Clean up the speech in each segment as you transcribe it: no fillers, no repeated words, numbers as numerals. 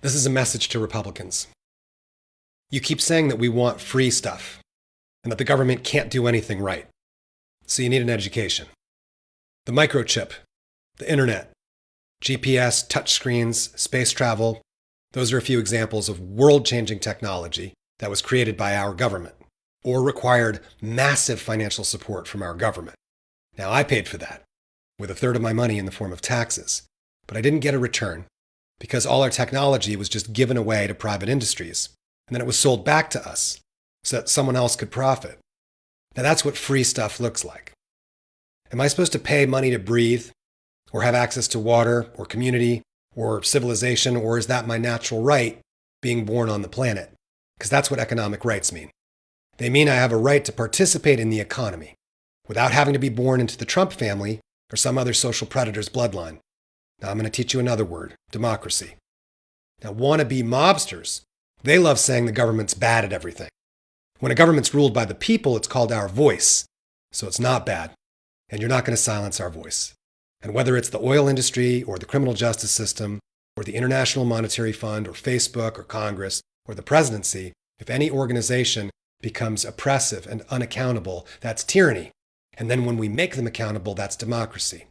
This is a message to Republicans. You keep saying that we want free stuff and that the government can't do anything right. So you need an education. The microchip, the internet, GPS, touchscreens, space travel, those are a few examples of world-changing technology that was created by our government or required massive financial support from our government. Now, I paid for that with a third of my money in the form of taxes, but I didn't get a return because all our technology was just given away to private industries, and then it was sold back to us so that someone else could profit. Now, that's what free stuff looks like. Am I supposed to pay money to breathe or have access to water or community or civilization, or is that my natural right being born on the planet? Because that's what economic rights mean. They mean I have a right to participate in the economy without having to be born into the Trump family or some other social predator's bloodline. Now I'm going to teach you another word, democracy. Now wannabe mobsters, they love saying the government's bad at everything. When a government's ruled by the people, it's called our voice. So it's not bad, and you're not going to silence our voice. And whether it's the oil industry or the criminal justice system or the International Monetary Fund or Facebook or Congress or the presidency, if any organization becomes oppressive and unaccountable, that's tyranny. And then when we make them accountable, that's democracy.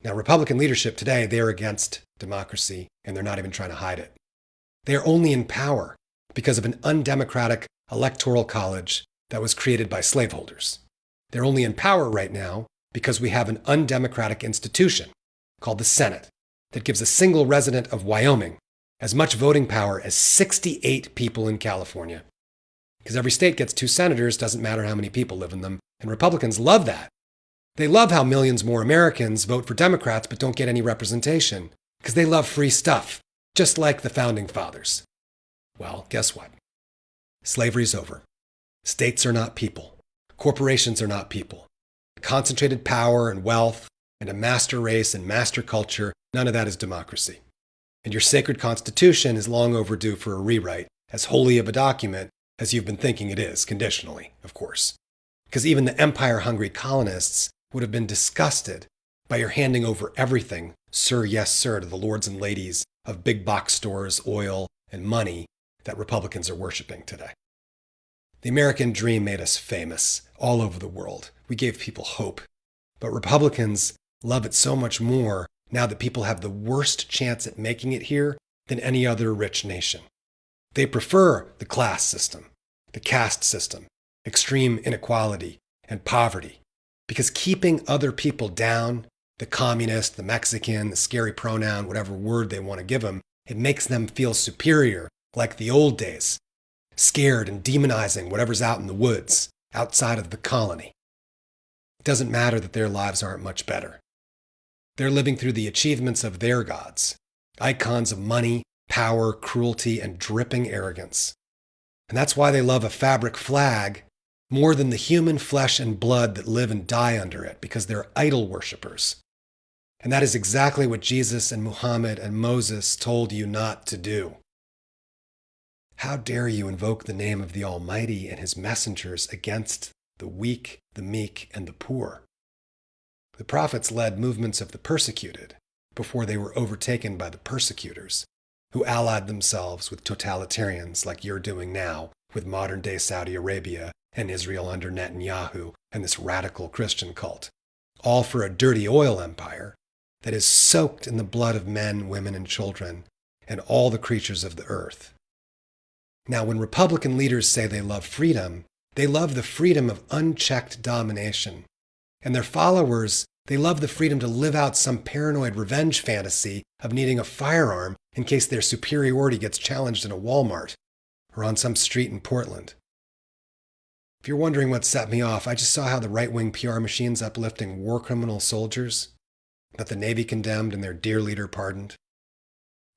Now, Republican leadership today, they're against democracy, and they're not even trying to hide it. They are only in power because of an undemocratic electoral college that was created by slaveholders. They're only in power right now because we have an undemocratic institution called the Senate that gives a single resident of Wyoming as much voting power as 68 people in California. Because every state gets 2 senators, doesn't matter how many people live in them, and Republicans love that. They love how millions more Americans vote for Democrats but don't get any representation, because they love free stuff, just like the Founding Fathers. Well, guess what? Slavery's over. States are not people. Corporations are not people. Concentrated power and wealth and a master race and master culture, none of that is democracy. And your sacred constitution is long overdue for a rewrite, as holy of a document as you've been thinking it is, conditionally, of course. Because even the empire-hungry colonists would have been disgusted by your handing over everything, sir, yes, sir, to the lords and ladies of big box stores, oil, and money that Republicans are worshiping today. The American dream made us famous all over the world. We gave people hope. But Republicans love it so much more now that people have the worst chance at making it here than any other rich nation. They prefer the class system, the caste system, extreme inequality, and poverty. Because keeping other people down, the communist, the Mexican, the scary pronoun, whatever word they want to give them, it makes them feel superior, like the old days, scared and demonizing whatever's out in the woods, outside of the colony. It doesn't matter that their lives aren't much better. They're living through the achievements of their gods, icons of money, power, cruelty, and dripping arrogance. And that's why they love a fabric flag more than the human flesh and blood that live and die under it, because they're idol worshippers. And that is exactly what Jesus and Muhammad and Moses told you not to do. How dare you invoke the name of the Almighty and his messengers against the weak, the meek, and the poor? The prophets led movements of the persecuted before they were overtaken by the persecutors, who allied themselves with totalitarians like you're doing now with modern-day Saudi Arabia and Israel under Netanyahu and this radical Christian cult, all for a dirty oil empire that is soaked in the blood of men, women, and children, and all the creatures of the earth. Now, when Republican leaders say they love freedom, they love the freedom of unchecked domination. And their followers, they love the freedom to live out some paranoid revenge fantasy of needing a firearm in case their superiority gets challenged in a Walmart or on some street in Portland. If you're wondering what set me off, I just saw how the right-wing PR machine's uplifting war criminal soldiers that the Navy condemned and their dear leader pardoned.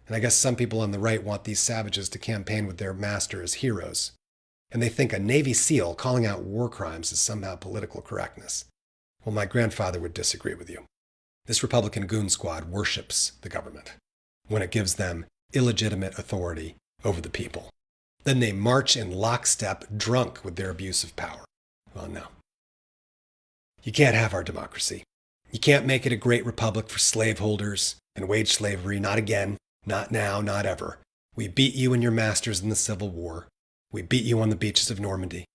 And I guess some people on the right want these savages to campaign with their master as heroes. And they think a Navy SEAL calling out war crimes is somehow political correctness. Well, my grandfather would disagree with you. This Republican goon squad worships the government when it gives them illegitimate authority over the people. Then they march in lockstep, drunk with their abuse of power. Well, no. You can't have our democracy. You can't make it a great republic for slaveholders and wage slavery, not again, not now, not ever. We beat you and your masters in the Civil War. We beat you on the beaches of Normandy.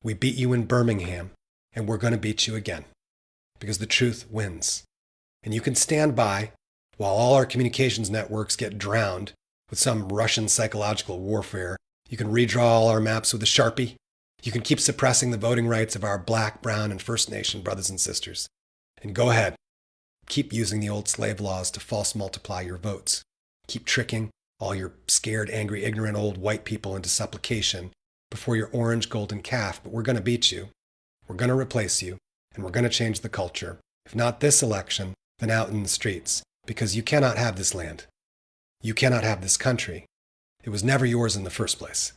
We beat you in Birmingham, and we're going to beat you again. Because the truth wins. And you can stand by while all our communications networks get drowned with some Russian psychological warfare. You can redraw all our maps with a Sharpie. You can keep suppressing the voting rights of our Black, Brown, and First Nation brothers and sisters. And go ahead. Keep using the old slave laws to false multiply your votes. Keep tricking all your scared, angry, ignorant old white people into supplication before your orange golden calf. But we're going to beat you. We're going to replace you. And we're going to change the culture. If not this election, then out in the streets. Because you cannot have this land. You cannot have this country. It was never yours in the first place.